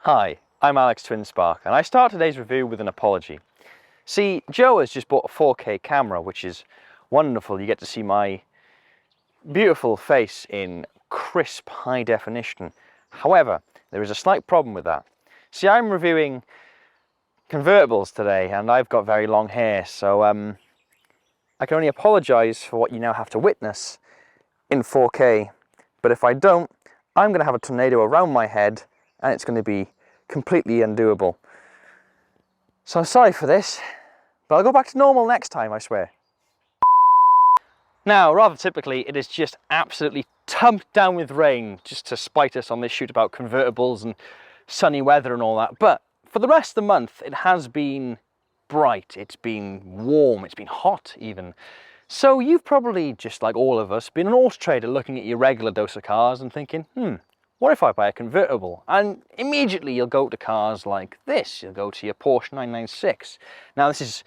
Hi, I'm Alex Twinspark, and I start today's review with an apology. See, Joe has just bought a 4K camera, which is wonderful. You get to see my beautiful face in crisp high definition. However, there is a slight problem with that. See, I'm reviewing convertibles today, and I've got very long hair, so I can only apologize for what you now have to witness in 4K. But if I don't, I'm going to have a tornado around my head, and it's going to be completely undoable. So I'm sorry for this, but I'll go back to normal next time, I swear. Now, rather typically, it is just absolutely tumped down with rain just to spite us on this shoot about convertibles and sunny weather and all that. But for the rest of the month, it has been bright, it's been warm, it's been hot even. So you've probably, just like all of us, been an auto trader looking at your regular dose of cars and thinking, what if I buy a convertible? And immediately you'll go to cars like this. You'll go to your Porsche 996. Now this is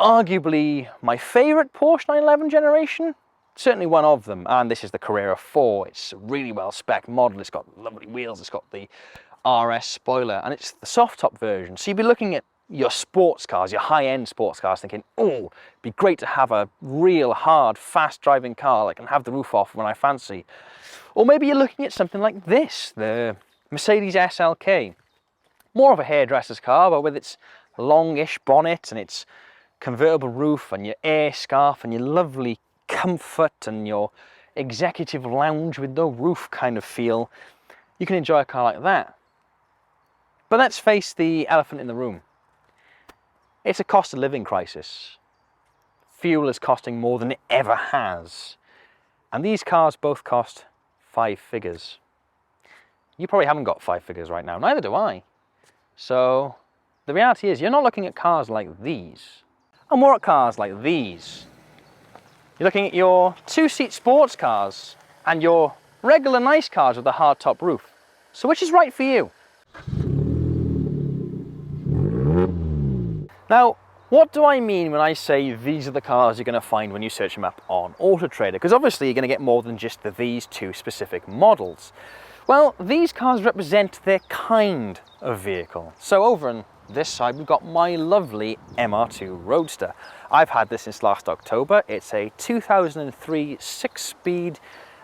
arguably my favourite Porsche 911 generation. Certainly one of them. And this is the Carrera 4. It's a really well spec'd model. It's got lovely wheels. It's got the RS spoiler. And it's the soft top version. So you'd be looking at your sports cars, your high-end sports cars, thinking, oh, it'd be great to have a real hard, fast-driving car that can have the roof off when I fancy. Or maybe you're looking at something like this, the Mercedes SLK. More of a hairdresser's car, but with its longish bonnet and its convertible roof and your air scarf and your lovely comfort and your executive lounge with no roof kind of feel, you can enjoy a car like that. But let's face the elephant in the room. It's a cost of living crisis. Fuel is costing more than it ever has. And these cars both cost 5 figures. You probably haven't got 5 figures right now, neither do I. So the reality is you're not looking at cars like these. And more at cars like these. You're looking at your 2-seat sports cars and your regular nice cars with a hard top roof. So which is right for you? Now, what do I mean when I say these are the cars you're going to find when you search them up on Auto Trader? Because obviously you're going to get more than just these two specific models. Well, these cars represent their kind of vehicle. So over on this side, we've got my lovely MR2 Roadster. I've had this since last October. It's a 2003 6-speed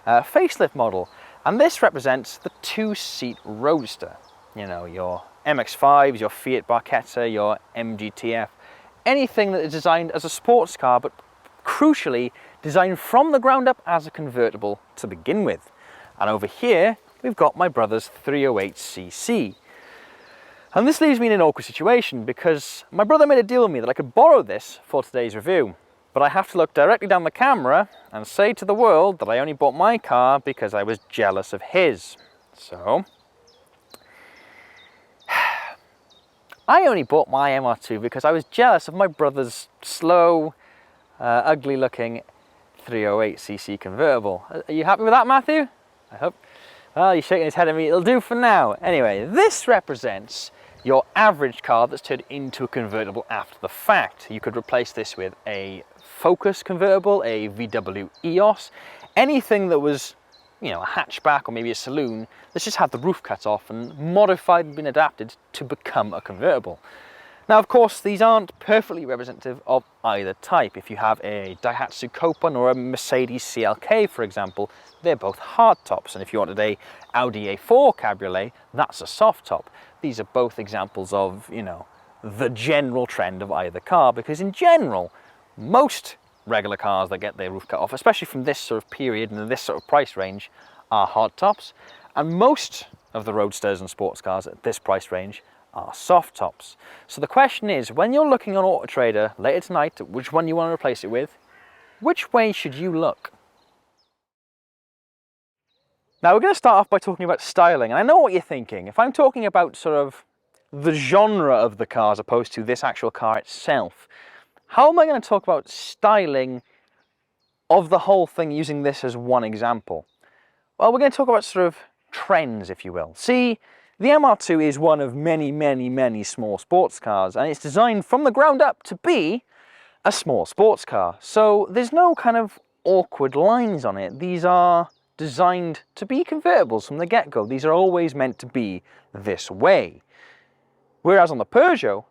facelift model. And this represents the 2-seat Roadster. You know, your MX-5s, your Fiat Barchetta, your MGTF. Anything that is designed as a sports car, but crucially designed from the ground up as a convertible to begin with. And over here, we've got my brother's 308cc. And this leaves me in an awkward situation because my brother made a deal with me that I could borrow this for today's review. But I have to look directly down the camera and say to the world that I only bought my car because I was jealous of his. So I only bought my MR2 because I was jealous of my brother's slow, ugly looking 308cc convertible. Are you happy with that, Matthew? I hope. Well, he's shaking his head at me. It'll do for now. Anyway, this represents your average car that's turned into a convertible after the fact. You could replace this with a Focus convertible, a VW EOS, anything that was, you know, a hatchback or maybe a saloon that's just had the roof cut off and modified and been adapted to become a convertible. Now, of course, these aren't perfectly representative of either type. If you have a Daihatsu Copan or a Mercedes CLK, for example, they're both hard tops. And if you wanted a Audi A4 Cabriolet, that's a soft top. These are both examples of, you know, the general trend of either car, because in general, most regular cars that get their roof cut off, especially from this sort of period and this sort of price range, are hard tops. And most of the roadsters and sports cars at this price range are soft tops. So the question is, when you're looking on Auto Trader later tonight at which one you want to replace it with, which way should you look? Now we're going to start off by talking about styling, and I know what you're thinking. If I'm talking about sort of the genre of the car as opposed to this actual car itself, how am I going to talk about styling of the whole thing using this as one example? Well, we're going to talk about sort of trends, if you will. See, the MR2 is one of many, many, many small sports cars, and it's designed from the ground up to be a small sports car. So there's no kind of awkward lines on it. These are designed to be convertibles from the get-go. These are always meant to be this way. Whereas on the Peugeot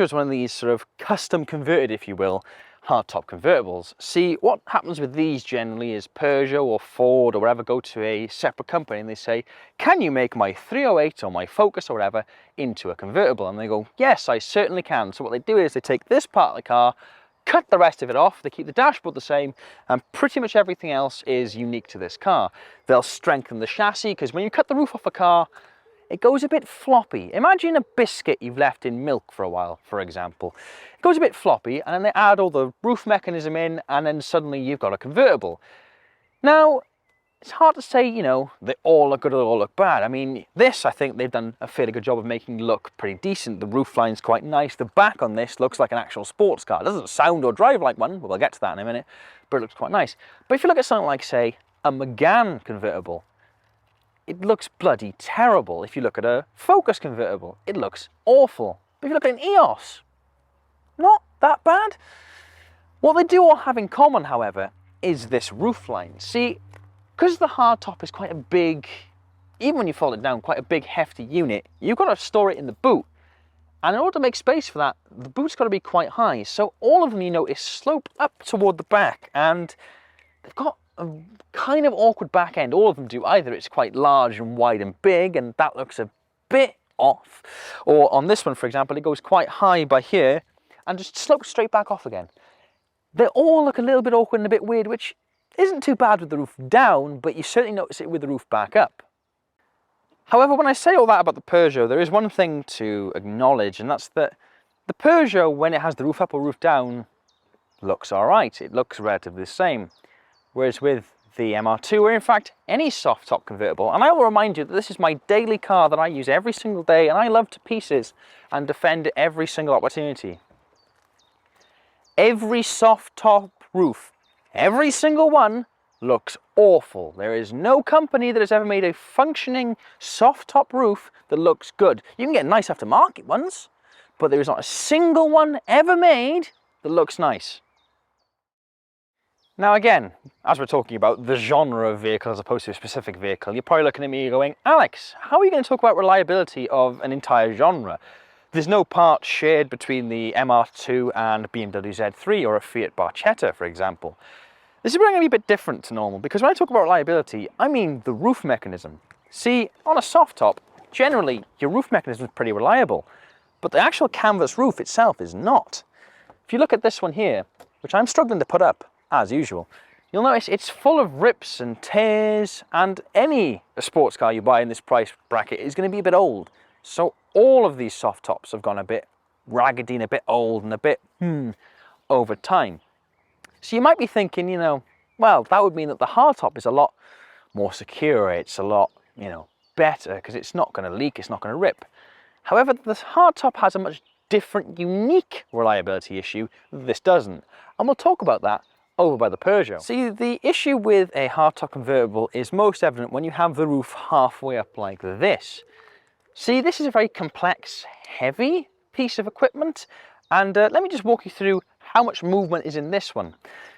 is one of these sort of custom converted, if you will, hardtop convertibles. See, what happens with these generally is Peugeot or Ford or whatever go to a separate company and they say, can you make my 308 or my Focus or whatever into a convertible? And they go, yes, I certainly can. So what they do is they take this part of the car, cut the rest of it off, they keep the dashboard the same, and pretty much everything else is unique to this car. They'll strengthen the chassis, because when you cut the roof off a car, it goes a bit floppy. Imagine a biscuit you've left in milk for a while, for example. It goes a bit floppy, and then they add all the roof mechanism in, and then suddenly you've got a convertible. Now, it's hard to say, you know, they all look good or they all look bad. I mean, this, I think they've done a fairly good job of making look pretty decent. The roof line's quite nice. The back on this looks like an actual sports car. It doesn't sound or drive like one, but we'll get to that in a minute, but it looks quite nice. But if you look at something like, say, a Megane convertible, it looks bloody terrible. If you look at a Focus convertible, it looks awful. But if you look at an EOS, not that bad. What they do all have in common, however, is this roof line. See, because the hardtop is quite a big, even when you fold it down, quite a big hefty unit, you've got to store it in the boot. And in order to make space for that, the boot's got to be quite high. So all of them, you notice, slope up toward the back, and they've got a kind of awkward back end. All of them do. Either it's quite large and wide and big, and that looks a bit off, or on this one, for example, it goes quite high by here and just slopes straight back off again. They all look a little bit awkward and a bit weird, which isn't too bad with the roof down, but you certainly notice it with the roof back up. However, when I say all that about the Peugeot, there is one thing to acknowledge, and that's that the Peugeot, when it has the roof up or roof down, looks all right. It looks relatively the same. Whereas with the MR2, or in fact any soft top convertible, and I will remind you that this is my daily car that I use every single day and I love to pieces and defend every single opportunity. Every soft top roof, every single one, looks awful. There is no company that has ever made a functioning soft top roof that looks good. You can get nice aftermarket ones, but there is not a single one ever made that looks nice. Now again, as we're talking about the genre of vehicle as opposed to a specific vehicle, you're probably looking at me going, Alex, how are you going to talk about reliability of an entire genre? There's no part shared between the MR2 and BMW Z3 or a Fiat Barchetta, for example. This is going to be a bit different to normal, because when I talk about reliability, I mean the roof mechanism. See, on a soft top, generally your roof mechanism is pretty reliable, but the actual canvas roof itself is not. If you look at this one here, which I'm struggling to put up, as usual, you'll notice it's full of rips and tears, and any sports car you buy in this price bracket is going to be a bit old. So all of these soft tops have gone a bit raggedy and a bit old and a bit over time. So you might be thinking, you know, well, that would mean that the hardtop is a lot more secure, it's a lot, you know, better, because it's not going to leak, it's not going to rip. However, the hardtop has a much different, unique reliability issue that this doesn't, and we'll talk about that over by the Peugeot. See, the issue with a hardtop convertible is most evident when you have the roof halfway up like this. See, this is a very complex, heavy piece of equipment, and let me just walk you through how much movement is in this one.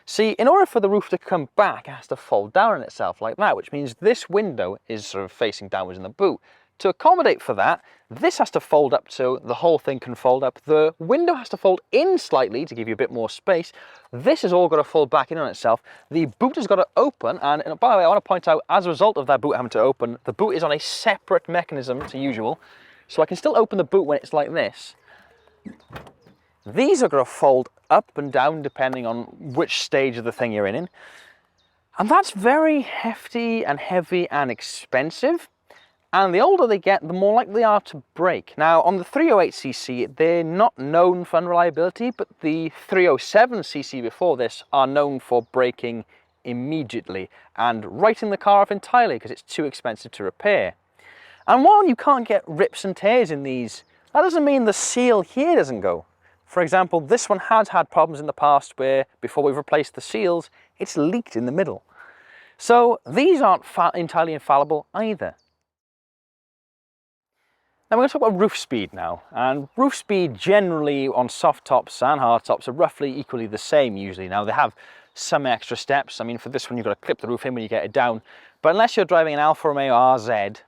See, in order for the roof to come back, it has to fold down on itself like that, which means this window is sort of facing downwards in the boot. To accommodate for that, this has to fold up so the whole thing can fold up. The window has to fold in slightly to give you a bit more space. This has all got to fold back in on itself. The boot has got to open, and by the way, I want to point out, as a result of that boot having to open, the boot is on a separate mechanism to usual, so I can still open the boot when it's like this. These are going to fold up and down depending on which stage of the thing you're in. And that's very hefty and heavy and expensive. And the older they get, the more likely they are to break. Now, on the 308cc, they're not known for unreliability, but the 307cc before this are known for breaking immediately and writing the car off entirely because it's too expensive to repair. And while you can't get rips and tears in these, that doesn't mean the seal here doesn't go. For example, this one has had problems in the past where, before we've replaced the seals, it's leaked in the middle. So these aren't entirely infallible either. Now we're going to talk about roof speed now, and roof speed generally on soft tops and hard tops are roughly equally the same usually. Now they have some extra steps. I mean, for this one, you've got to clip the roof in when you get it down. But unless you're driving an Alfa Romeo RZ,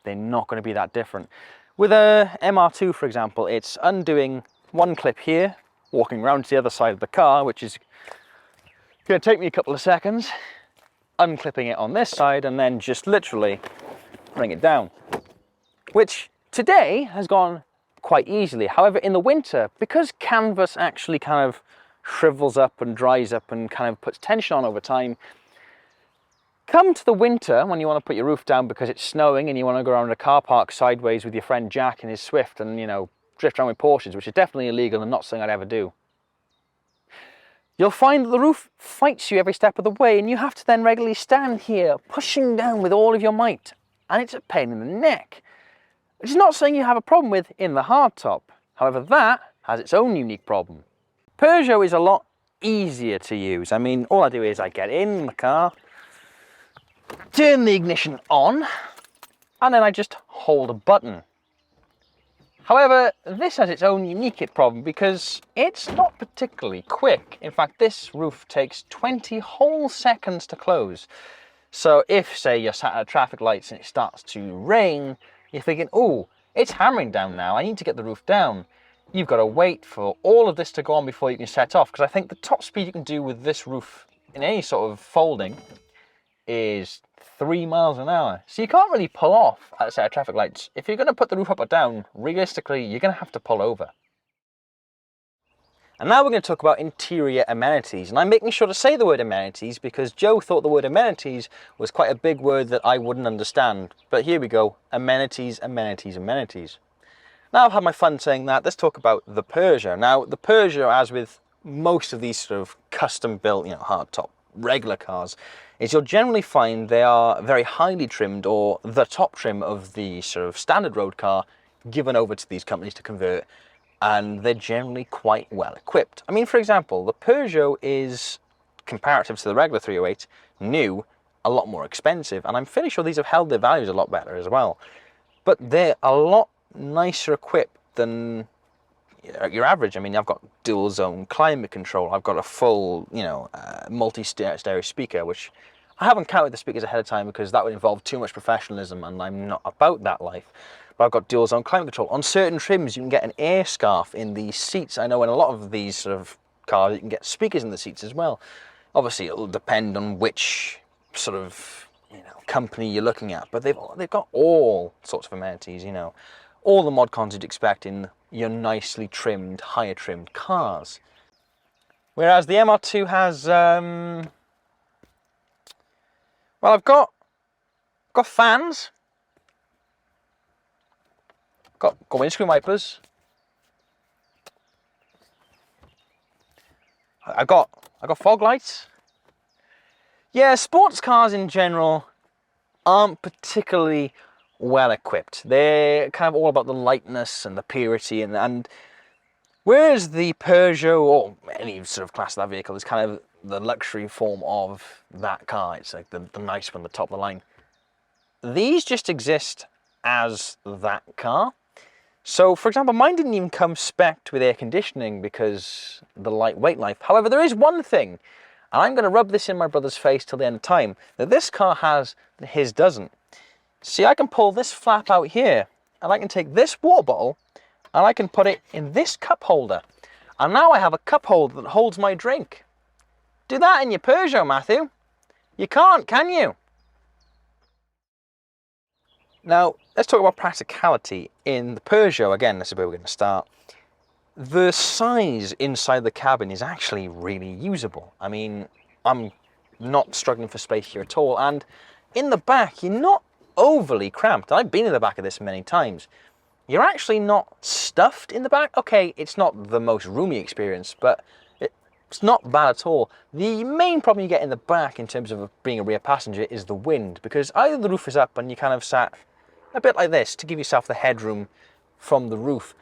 they're not going to be that different. With a MR2, for example, it's undoing one clip here, walking around to the other side of the car, which is going to take me a couple of seconds, unclipping it on this side, and then just literally bring it down, which today has gone quite easily. However, in the winter, because canvas actually kind of shrivels up and dries up and kind of puts tension on over time, come to the winter when you want to put your roof down because it's snowing and you want to go around a car park sideways with your friend Jack in his Swift and, you know, drift around with Porsches, which is definitely illegal and not something I'd ever do. You'll find that the roof fights you every step of the way, and you have to then regularly stand here pushing down with all of your might, and it's a pain in the neck. Which is not saying you have a problem with in the hardtop. However, that has its own unique problem. Peugeot is a lot easier to use. I mean, all I do is I get in the car, turn the ignition on, and then I just hold a button. However, this has its own unique problem because it's not particularly quick. In fact, this roof takes 20 whole seconds to close. So if, say, you're sat at traffic lights and it starts to rain, you're thinking, oh, it's hammering down now, I need to get the roof down. You've got to wait for all of this to go on before you can set off, because I think the top speed you can do with this roof in any sort of folding is 3 miles an hour. So you can't really pull off at a set of traffic lights. If you're going to put the roof up or down, realistically, you're going to have to pull over. And now we're going to talk about interior amenities. And I'm making sure to say the word amenities because Joe thought the word amenities was quite a big word that I wouldn't understand. But here we go. Amenities, amenities, amenities. Now I've had my fun saying that, let's talk about the Peugeot. Now, the Peugeot, as with most of these sort of custom-built, you know, hardtop regular cars, is you'll generally find they are very highly trimmed, or the top trim of the sort of standard road car given over to these companies to convert, and they're generally quite well equipped. I mean, for example, the Peugeot is, comparative to the regular 308, new, a lot more expensive, and I'm fairly sure these have held their values a lot better as well. But they're a lot nicer equipped than your average. I mean, I've got dual zone climate control, I've got a full, you know, multi-stereo speaker, which I haven't counted the speakers ahead of time because that would involve too much professionalism and I'm not about that life. But I've got dual zone climate control. On certain trims you can get an air scarf in the seats. I know in a lot of these sort of cars you can get speakers in the seats as well. Obviously it'll depend on which sort of, you know, company you're looking at, but they've got all sorts of amenities, you know, all the mod cons you'd expect in your nicely trimmed, higher trimmed cars. Whereas the MR2 has, well, I've got fans, got windscreen wipers, I got fog lights. Yeah, sports cars in general aren't particularly well equipped. They're kind of all about the lightness and the purity, and whereas the Peugeot, or any sort of class of that vehicle, is kind of the luxury form of that car. It's like the nice one, the top of the line. These just exist as that car. So, for example, mine didn't even come spec'd with air conditioning because the lightweight life. However, there is one thing, and I'm going to rub this in my brother's face till the end of time, that this car has that his doesn't. See, I can pull this flap out here, and I can take this water bottle, and I can put it in this cup holder. And now I have a cup holder that holds my drink. Do that in your Peugeot, Matthew. You can't, can you? Now, let's talk about practicality in the Peugeot. Again, this is where we're going to start. The size inside the cabin is actually really usable. I mean, I'm not struggling for space here at all. And in the back, you're not overly cramped. I've been in the back of this many times. You're actually not stuffed in the back. Okay, it's not the most roomy experience, but it's not bad at all. The main problem you get in the back in terms of being a rear passenger is the wind, because either the roof is up and you kind of sat a bit like this to give yourself the headroom from the roof,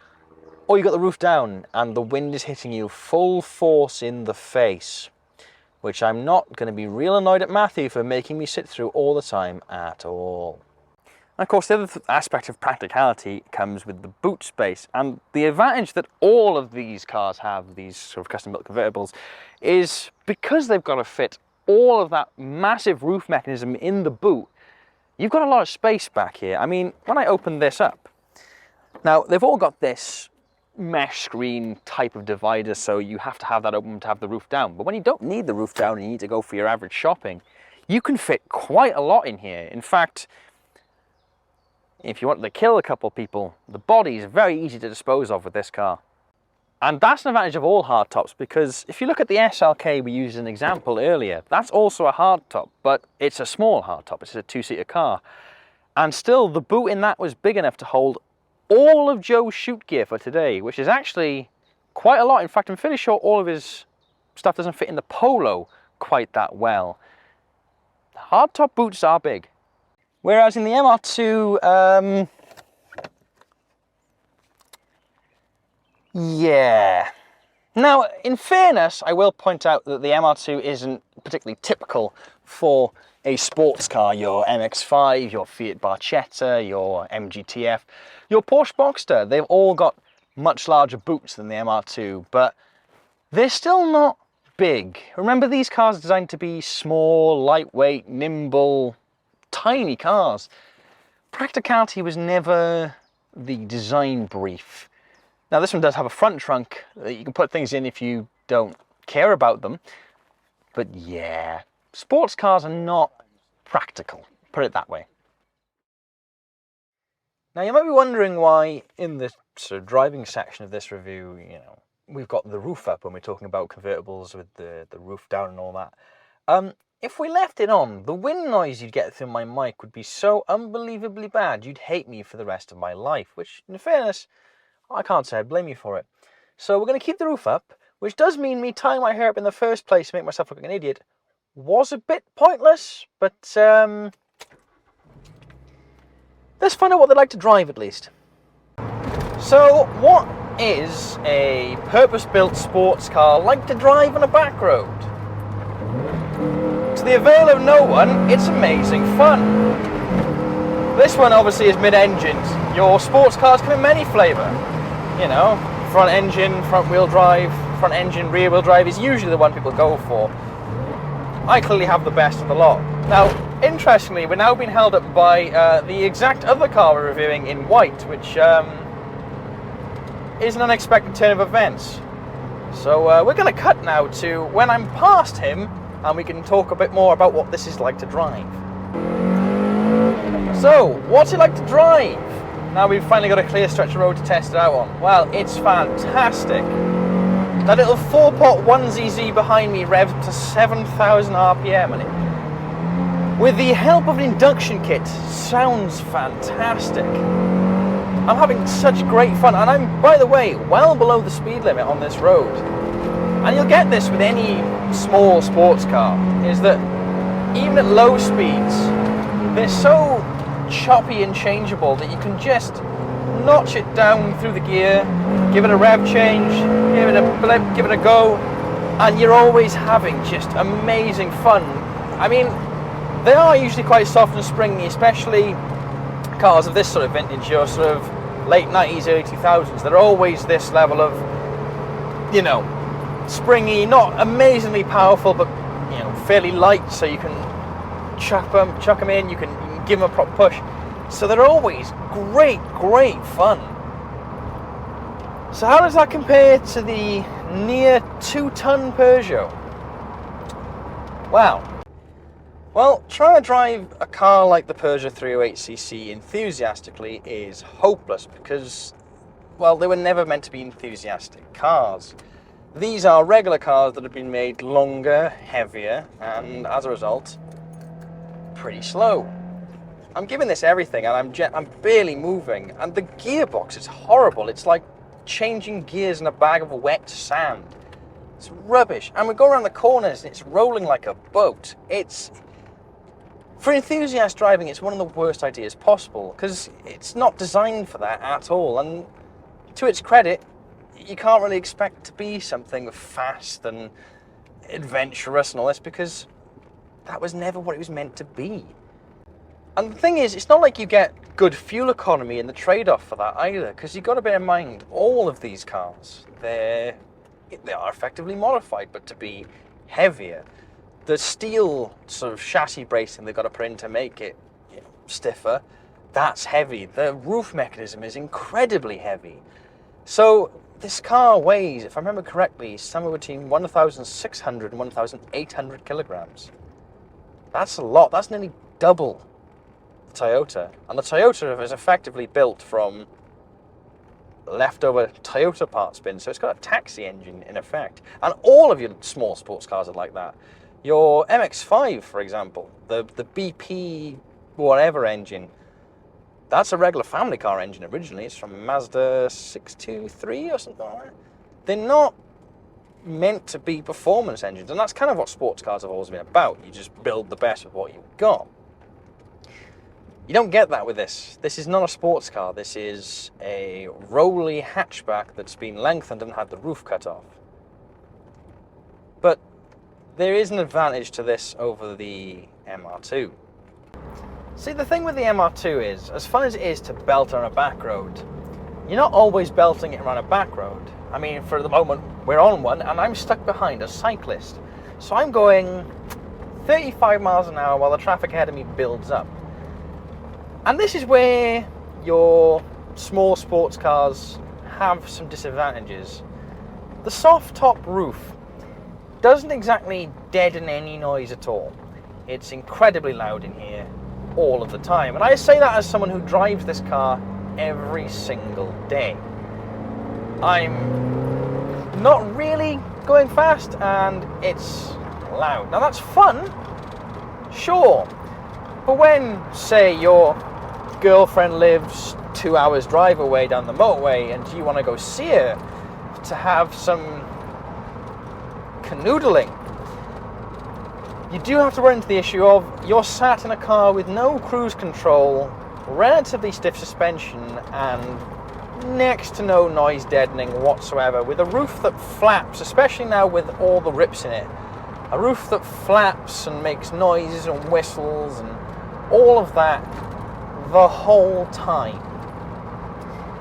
or you got the roof down and the wind is hitting you full force in the face, which I'm not going to be real annoyed at Matthew for making me sit through all the time at all. Of course, the other aspect of practicality comes with the boot space, and the advantage that all of these cars have, these sort of custom-built convertibles, is because they've got to fit all of that massive roof mechanism in the boot, you've got a lot of space back here. I mean, when I open this up, now they've all got this mesh screen type of divider, so you have to have that open to have the roof down. But when you don't need the roof down and you need to go for your average shopping, you can fit quite a lot in here. In fact, if you want to kill a couple of people, the body is very easy to dispose of with this car. And that's an advantage of all hardtops, because if you look at the SLK we used as an example earlier, that's also a hardtop, but it's a small hardtop, it's a two-seater car. And still, the boot in that was big enough to hold all of Joe's shoot gear for today, which is actually quite a lot. In fact, I'm fairly sure all of his stuff doesn't fit in the Polo quite that well. Hardtop boots are big. Whereas in the MR2, yeah. Now, in fairness, I will point out that the MR2 isn't particularly typical for a sports car. Your MX-5, your Fiat Barchetta, your MGTF, your Porsche Boxster, they've all got much larger boots than the MR2, but they're still not big. Remember, these cars are designed to be small, lightweight, nimble, tiny cars. Practicality was never the design brief. Now, this one does have a front trunk that you can put things in if you don't care about them. But yeah, sports cars are not practical, put it that way. Now, you might be wondering why in the sort of driving section of this review, you know, we've got the roof up when we're talking about convertibles with the roof down and all that. If we left it on, the wind noise you'd get through my mic would be so unbelievably bad, you'd hate me for the rest of my life, which, in fairness, I can't say I blame you for it. So we're going to keep the roof up, which does mean me tying my hair up in the first place to make myself look like an idiot was a bit pointless, but let's find out what they like to drive at least. So what is a purpose-built sports car like to drive on a back road? To the avail of no one, it's amazing fun. This one obviously is mid-engined. Your sports cars come in many flavour. You know, front engine, front wheel drive, front engine, rear wheel drive is usually the one people go for. I clearly have the best of the lot. Now, interestingly, we're now being held up by the exact other car we're reviewing in white, which is an unexpected turn of events. So we're going to cut now to when I'm past him, and we can talk a bit more about what this is like to drive. So, what's it like to drive? Now we've finally got a clear stretch of road to test it out on. Well, it's fantastic. That little 4-pot 1ZZ behind me revs up to 7,000 RPM, and it, with the help of an induction kit, sounds fantastic. I'm having such great fun, and I'm, by the way, well below the speed limit on this road. And you'll get this with any small sports car, is that even at low speeds, they're so choppy and changeable that you can just notch it down through the gear, give it a rev change, give it a blip, give it a go, and you're always having just amazing fun. I mean, they are usually quite soft and springy, especially cars of this sort of vintage, your sort of late 90s, early 2000s. They're always this level of, you know, springy, not amazingly powerful, but, you know, fairly light, so you can chuck them in, you can give them a proper push. So they're always great fun. So how does that compare to the near 2-ton Peugeot? Wow. Well, trying to drive a car like the Peugeot 308cc enthusiastically is hopeless because, well, they were never meant to be enthusiastic cars. These are regular cars that have been made longer, heavier, and as a result, pretty slow. I'm giving this everything, and I'm barely moving, and the gearbox is horrible. It's like changing gears in a bag of wet sand. It's rubbish, and we go around the corners, and it's rolling like a boat. For enthusiast driving, it's one of the worst ideas possible, because it's not designed for that at all, and to its credit, you can't really expect it to be something fast and adventurous and all this, because that was never what it was meant to be. And the thing is, it's not like you get good fuel economy in the trade-off for that either, because you've got to bear in mind all of these cars, they are effectively modified, but to be heavier. The steel sort of chassis bracing they've got to put in to make it, you know, stiffer, that's heavy. The roof mechanism is incredibly heavy. So this car weighs, if I remember correctly, somewhere between 1,600 and 1,800 kilograms. That's a lot. That's nearly double the Toyota. And the Toyota is effectively built from leftover Toyota parts bin, so it's got a taxi engine in effect. And all of your small sports cars are like that. Your MX-5, for example, the BP whatever engine, that's a regular family car engine originally. It's from Mazda 623 or something like that. They're not meant to be performance engines, and that's kind of what sports cars have always been about. You just build the best with what you've got. You don't get that with this. This is not a sports car. This is a rolly hatchback that's been lengthened and had the roof cut off. But there is an advantage to this over the MR2. See, the thing with the MR2 is, as fun as it is to belt on a back road, you're not always belting it around a back road. I mean, for the moment, we're on one, and I'm stuck behind a cyclist. So I'm going 35 miles an hour while the traffic ahead of me builds up. And this is where your small sports cars have some disadvantages. The soft top roof doesn't exactly deaden any noise at all. It's incredibly loud in here all of the time. And I say that as someone who drives this car every single day. I'm not really going fast and it's loud. Now that's fun, sure. But when, say, your girlfriend lives 2 hours drive away down the motorway and you want to go see her to have some canoodling, you do have to run into the issue of you're sat in a car with no cruise control, relatively stiff suspension, and next to no noise deadening whatsoever, with a roof that flaps, especially now with all the rips in it. A roof that flaps and makes noises and whistles and all of that the whole time.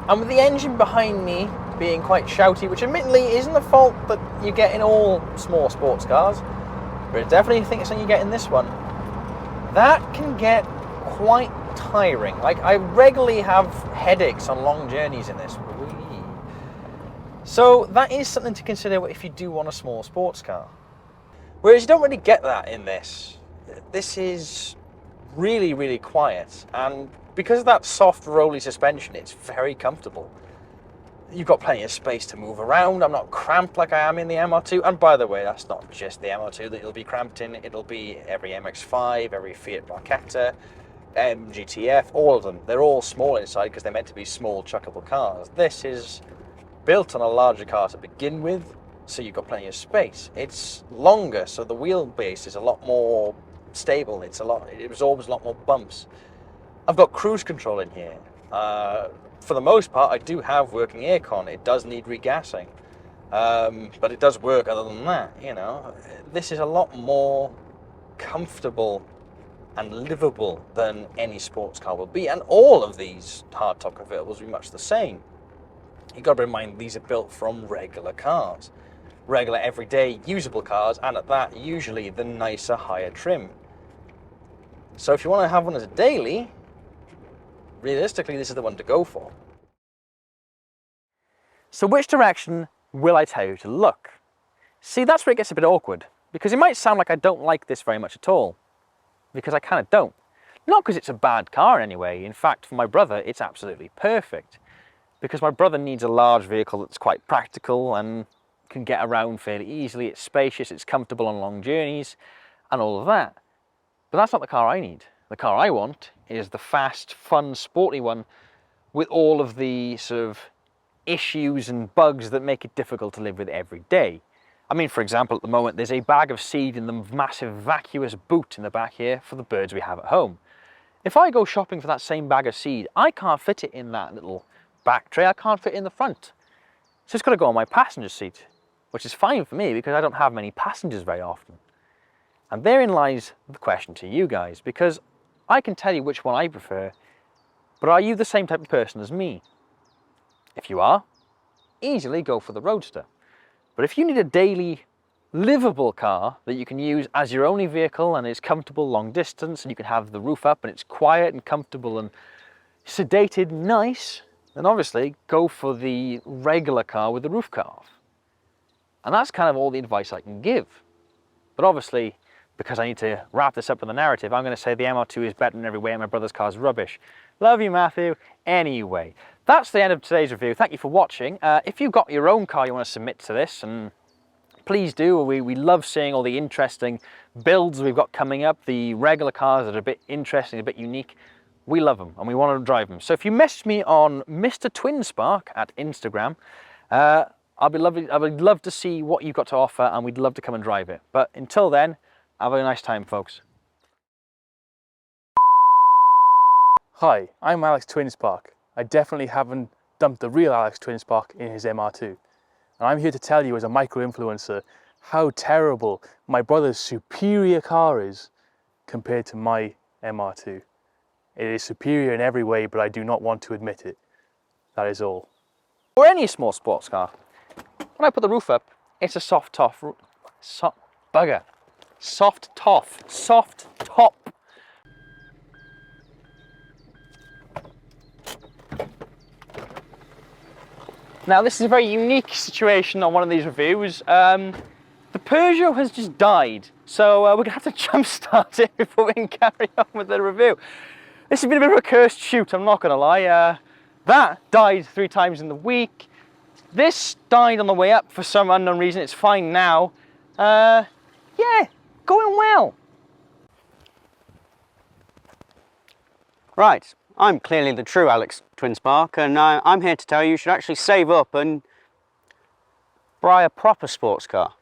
And with the engine behind me being quite shouty, which admittedly isn't a fault that you get in all small sports cars, but I definitely think it's something you get in this one, that can get quite tiring. Like, I regularly have headaches on long journeys in this. So that is something to consider if you do want a small sports car. Whereas you don't really get that in this. This is really, really quiet, and because of that soft rolly suspension, it's very comfortable. You've got plenty of space to move around. I'm not cramped like I am in the MR2, and by the way, that's not just the MR2 that you'll be cramped in. It'll be every MX-5, every Fiat Barchetta, GTF, all of them. They're all small inside because they're meant to be small chuckable cars. This is built on a larger car to begin with, so you've got plenty of space. It's longer, so the wheelbase is a lot more stable. It absorbs a lot more bumps. I've got cruise control in here. For the most part, I do have working aircon. It does need regassing, but it does work other than that, you know. This is a lot more comfortable and livable than any sports car will be, and all of these hardtop convertibles will be much the same. You've got to bear in mind, these are built from regular cars. Regular, everyday, usable cars, and at that, usually the nicer, higher trim. So if you want to have one as a daily, realistically, this is the one to go for. So which direction will I tell you to look? See, that's where it gets a bit awkward, because it might sound like I don't like this very much at all, because I kind of don't. Not because it's a bad car anyway. In fact, for my brother, it's absolutely perfect, because my brother needs a large vehicle that's quite practical and can get around fairly easily. It's spacious, it's comfortable on long journeys, and all of that. But that's not the car I need. The car I want is the fast, fun, sporty one with all of the sort of issues and bugs that make it difficult to live with every day. I mean, for example, at the moment, there's a bag of seed in the massive vacuous boot in the back here for the birds we have at home. If I go shopping for that same bag of seed, I can't fit it in that little back tray. I can't fit it in the front. So it's got to go on my passenger seat, which is fine for me because I don't have many passengers very often. And therein lies the question to you guys, because I can tell you which one I prefer, But are you the same type of person as me? If you are, easily go for the Roadster. But if you need a daily livable car that you can use as your only vehicle and it's comfortable long distance and you can have the roof up and it's quiet and comfortable and sedated nice, then obviously go for the regular car with the roof cut off. And that's kind of all the advice I can give. But obviously, because I need to wrap this up with the narrative, I'm going to say the MR2 is better in every way and my brother's car is rubbish. Love you, Matthew. Anyway, that's the end of today's review. Thank you for watching. If you've got your own car you want to submit to this, and please do. We love seeing all the interesting builds we've got coming up, the regular cars that are a bit interesting, a bit unique. We love them and we want to drive them. So if you message me on Mr. Twinspark at Instagram, I'd love to see what you've got to offer and we'd love to come and drive it. But until then, have a nice time, folks. Hi, I'm Alex Twinspark. I definitely haven't dumped the real Alex Twinspark in his MR2. And I'm here to tell you as a micro-influencer how terrible my brother's superior car is compared to my MR2. It is superior in every way, but I do not want to admit it. That is all. Or any small sports car. When I put the roof up, it's a soft top. Soft top. Now this is a very unique situation on one of these reviews. The Peugeot has just died, so we're gonna have to jump start it before we can carry on with the review. This has been a bit of a cursed shoot, I'm not gonna lie. That died 3 times in the week. This died on the way up for some unknown reason. It's fine now. Yeah, going well. Right, I'm clearly the true Alex Twinspark, and I'm here to tell you should actually save up and buy a proper sports car.